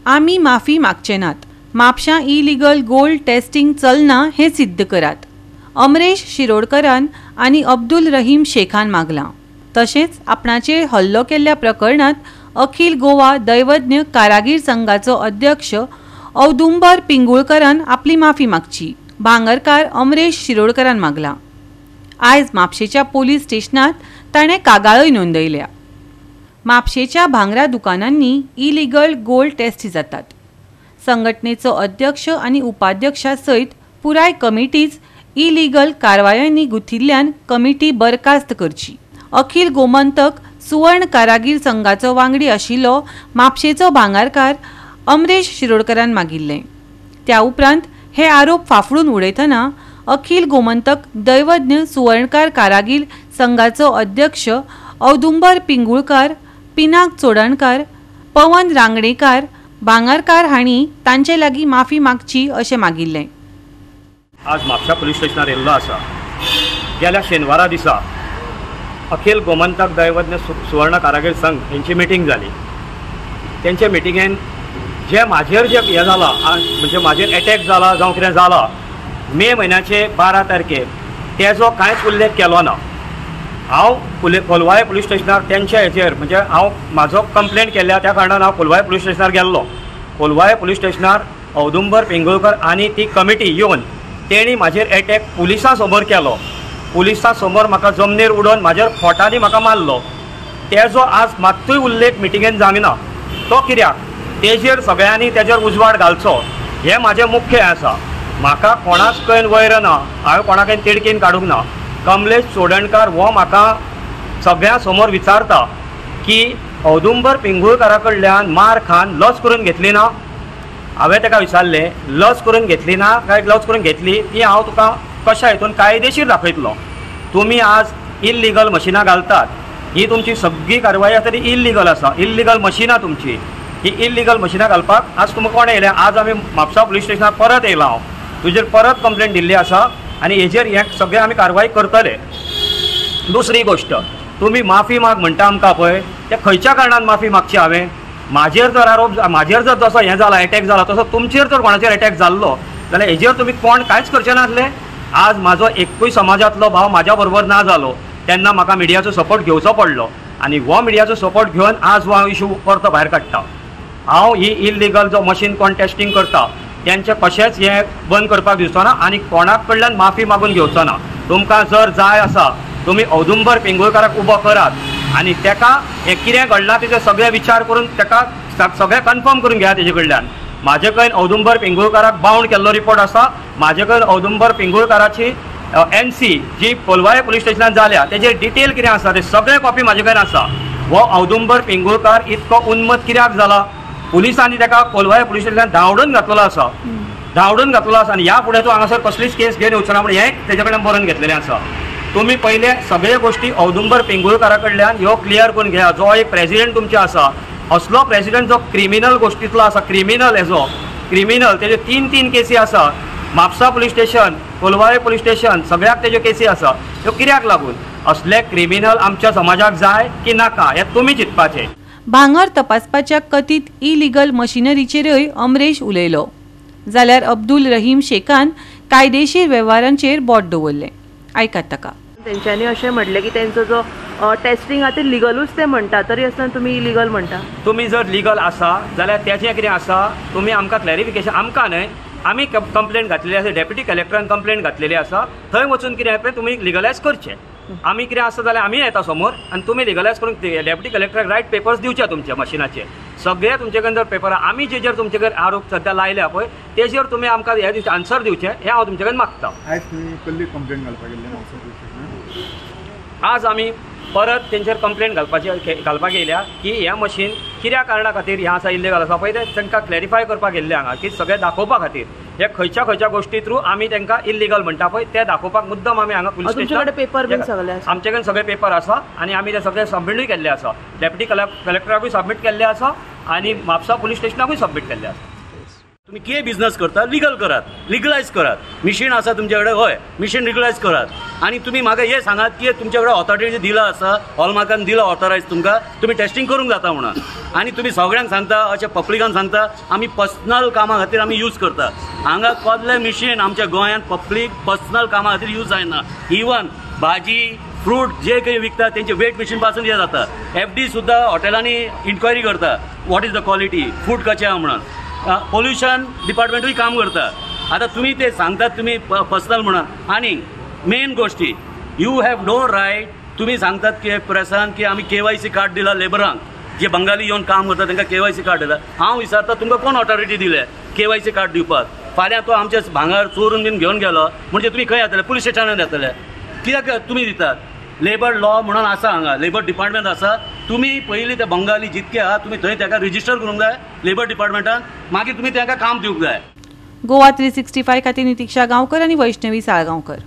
आमी माफी मागचे नात। म्हापशां इलिगल गोल्ड टेस्टिंग चलना हे सिद्ध करात। अमरेश शिरोडकरान आनी अब्दुल रहीम शेखान मागलां। तशेंच आपणाचेर हल्लो केल्ल्या प्रकरणात अखिल गोवा दैवज्ञ कारागीर संघाचो अध्यक्ष औदुंबर पिंगुळकरान आपली माफी मागची। भांगरकार अमरेश शिरोडकरान मागला। आयज म्हापशेच्या पोलीस स्टेशनात ताणें कागाळय नोंदयल्या। म्हापशेच्या भांगरा दुकानांनी इलिगल गोल्ड टेस्ट जातात। संघटनेचो अध्यक्ष आनी उपाध्यक्षा सयत पुराय कमिटीज इलिगल कारवायांनी गुथिल्ल्यान कमिटी बरखास्त करची। अखिल गोमंतक सुवर्ण कारागीर संघाचो वांगडी आशिल्लो म्हापशेचो भांगरकार अमरेश शिरोडकरान मागिल्लें। त्या उपरांत हे आरोप फाफडून उडयतना अखिल गोमंतक दैवज्ञ सुवर्णकार कारागीर संघाचो अध्यक्ष औदुंबर पिंगुळकार, पिनाक चोडणकार, पवन रांगणेकार, भांगरकार हांणी तांचे लागीं माफी मागची अशें मागिल्लें। आज म्हापशा पुलीस स्टेशनार येयल्लो आसा। गेल्या शेनवारा दिसा अखिल गोमंतक दैवज्ञ सुवर्ण कारागीर संघ हेंची मिटींग जाली। तेंचे मिटींगेन जे म्हाजेर जे हें जालां म्हणजे म्हाजेर एटॅक जाला जावं कितें जालां मे म्हयन्याचे 12 तारखेर तेजो कांयच उल्लेख केलो ना। हांव कोलवाळे पुलीस स्टेशनार तेंच्या हेचेर म्हणजे हांव म्हाजो कंप्लेंट केल्ल्या त्या कारणान हांव कोलवाळे पुलीस स्टेशनार गेल्लो। कोलवाळे पुलीस स्टेशनार औदुंबर पिंगुळकर आनी ती कमिटी येवन तेणी म्हाजेर एटॅक पुलिसां समोर केलो। पुलिसां समोर म्हाका जमनीर उडोवन म्हाजेर खोटांनी म्हाका मारलो। तेजो आज मात्तूय उल्लेख मिटिंगेन जामिना। तो कित्याक? तेजेर सगळ्यांनी तेजेर उजवाड घालचो हें म्हाजें मुख्य आसा। म्हाका कोणाच कडेन वयर ना, हांवें कोणाकय तिडकीन काडूंक ना। कमलेश चोडणकार हो म्हाका सगळ्यां समोर विचारता की औदुंबर पिंगुळकारा कडल्यान मार खान लज करून घेतली ना? हांवें ताका विचारलें लज करून घेतली ना काय लज करून घेतली ती हांव तुका कशा हितून कायदेशीर दाखयतलो। तुमी आज इल्लिगल मशिनां घालतात, ही तुमची सगळी कारवाई आसा ती इल्लिगल आसा। इल्लिगल मशिनां तुमची ही इल्लिगल मशिनां घालपाक आज तुमकां कोण येयल्या? आज आमी म्हापसा पुलीस स्टेशनार परत येयला। हांव तुजेर परत कंप्लेंट दिल्ली आसा आनी हेजेर हे सगळे आमी कारवाई करतले। दुसरी गोश्ट, तुमी माफी माग म्हणटा आमकां पळय, ते खंयच्या कारणान माफी मागची हांवें? म्हाजेर जर आरोप म्हाजेर जर जसो हें जाला एटॅक जाला तसो तुमचेर जर कोणाचेर एटॅक जाल्लो जाल्यार हेजेर तुमी कोण कांयच करचे नासले। आज म्हाजो एकूय समाजांतलो भाव म्हाज्या बरोबर ना जालो तेन्ना म्हाका मिडियाचो सपोर्ट घेवचो पडलो आनी हो मिडियाचो सपोर्ट घेवन आज हो इशू परतो भायर काडटा। हांव ही इल्लिगल जो मशीन कोण टेस्टिंग करता तेंचे कशेंच हें बंद करपाक दिवचो ना आनी कोणाक कडल्यान माफी मागून घेवचो ना। तुमकां जर जाय आसा तुमी औदुंबर पिंगुळकाराक उबो करात आनी तेका हें कितें घडलां तेजे सगळे विचार करून तेका सगळें कन्फर्म करून घेयात तेजे कडल्यान। म्हाजे कडेन औदुंबर पिंगुळकाराक बाउंड केल्लो रिपोर्ट आसा। म्हाजे कडेन औदुंबर पिंगुळकाराची NC जी कोलवाळे पुलीस स्टेशनान जाल्या तेजेर डिटेल कितें आसा ते सगळे कॉपी म्हाजे कडेन आसा। हो औदुंबर पिंगुळकार इतको उन्मत्त कित्याक जाला? पुलिसांनी ताका कोलवाळे पुलीस स्टेशनान धांवडून घातलेलो आसा। धांवडून घातलेलो आसा आनी ह्या फुडें तूं हांगासर कसलीच केस घेवन येवचो ना म्हणून हें तेजे कडेन बरोवन घेतलेलें आसा। तुमी पयले सगळे गोश्टी औदुंबर पिंगुळकारा कडल्यान ह्यो क्लियर करून घेया। जो एक प्रेसिडेंट तुमचे आसा असलो प्रेसिडेंट जो क्रिमिनल गोश्टींतलो आसा, क्रिमिनल हेजो क्रिमिनल तेजे 3 केसी आसा। Mapusa police station, Colvale police station सगळ्याक तेज्यो केसी आसा। ह्यो कित्याक लागून? असले क्रिमिनल आमच्या समाजाक जाय की नाका हें तुमी चिंतपाचें। भांगर तपासपाच्या कथीत इलिगल मशिनरीचेरय अमरेश उलयलो जाल्यार अब्दुल रहीम शेखान कायदेशीर वेव्हारांचेर बोट दवरलें। आयकात ताका। तेंच्यांनी अशें म्हटलें की तेंचो जो टेस्टिंग आसा ते लिगलूच ते म्हणटा, तरी आसतना तुमी इलिगल म्हणटा। तुमी जर लिगल आसा जाल्यार तेजें कितें आसा तुमी आमकां क्लॅरिफिकेशन आमकां न्हय आमी कंप्लेंट घातलेली आसा। डेप्युटी कलेक्टरान कंप्लेंट घातलेली आसा। थंय वचून कितें पळय तुमी लिगलायज करचें। आमी कितें आसा जाल्यार आमी येता समोर आनी तुमी लिगलायज करून डेप्युटी कलेक्टराक रायट पेपर्स दिवचे तुमचे मशिनाचे सगळे तुमचे कडेन जर पेपर आमी जेजेर तुमचे कडेन आरोप सद्या लायल्या पळय तेजेर तुमी आमकां हे दिवचे आन्सर दिवचे हें हांव तुमचे कडेन मागता। आयज तुमी कसली कंप्लेंट घालपाक गेल्ले? आज आमी परत तेंचेर कंप्लेंट घालपाक येयल्या की हें मशीन कित्या कारणा खातीर हें आसा इल्लिगल आसा पळय तें तांकां क्लॅरिफाय करपाक गेल्ले हांगा की सगळें दाखोवपा खातीर हे खंयच्या गोश्टी थ्रू आमी तांकां इल्लिगल म्हणटा पळय ते दाखोवपाक मुद्दम आमी हांगा पुलीस स्टेशनार पेपर बीन सगळे आमचे कडेन सगळे पेपर आसा आनी आमी ते सगळे सबमिटूय केल्ले आसा। डेप्युटी कलेक्टराकूय सबमीट केल्ले आसा आनी म्हापसा पुलीस स्टेशनाकूय सबमीट केल्ले आसा। तुम्ही कितें बिझनस करता लिगल करात लिगलायज करात मिशीन आसा तुमचे कडेन हय मिशीन लिगलायज करात आनी तुमी म्हाका हें सांगात की तुमचे कडेन ऑथॉरिटी दिला आसा हॉलमार्कान दिला ऑथरायज तुमकां तुमी टेस्टिंग करूंक जाता म्हणून आनी तुमी सगळ्यांक सांगता अशें पब्लिकान सांगता आमी पर्सनल कामां खातीर आमी यूज करता हांगा कसलें मिशीन आमच्या गोंयांत पब्लीक पर्सनल कामां खातीर यूज जायना इवन भाजी फ्रूट जे काही विकता त्यांचे वेट मशीन पासून हे जाता FD सुद्धा हॉटेलांनी इन्क्वायरी करता what is the quality food कशें आहा म्हणून पोल्युशन डिपार्टमेंटूय काम करता आता तुम्ही ते सांगतात तुम्ही पर्सनल म्हणून आणि मेन गोष्टी यू हॅव नो रायट तुम्ही सांगतात की प्रेसान की आम्ही KYC कार्ड दिला लेबरांक जे बंगाली येऊन काम करता तांकां KYC कार्ड दिला हांव विचारता तुमकां कोण ऑथॉरिटी दिले KYC कार्ड दिवपाक फाल्यां तो आमचे भांगर चोरून बीन घेवन गेलो म्हणजे तुम्ही खंय येतले पुलीस स्टेशनार येतले कित्याक तुम्ही दितात लेबर लॉ म्हणून आसा हांगा लेबर डिपार्टमेंट आसा तुम्ही पयलीं ते बंगाली जितके आहा तुम्ही थंय ताका रिजिस्टर करूंक जाय लेबर डिपार्टमेंटान मागीर तुम्ही ताका काम दिवंक जाय. गोवा 365 खातीर नितीक्षा गांवकर आनी वैष्णवी साळगांवकर.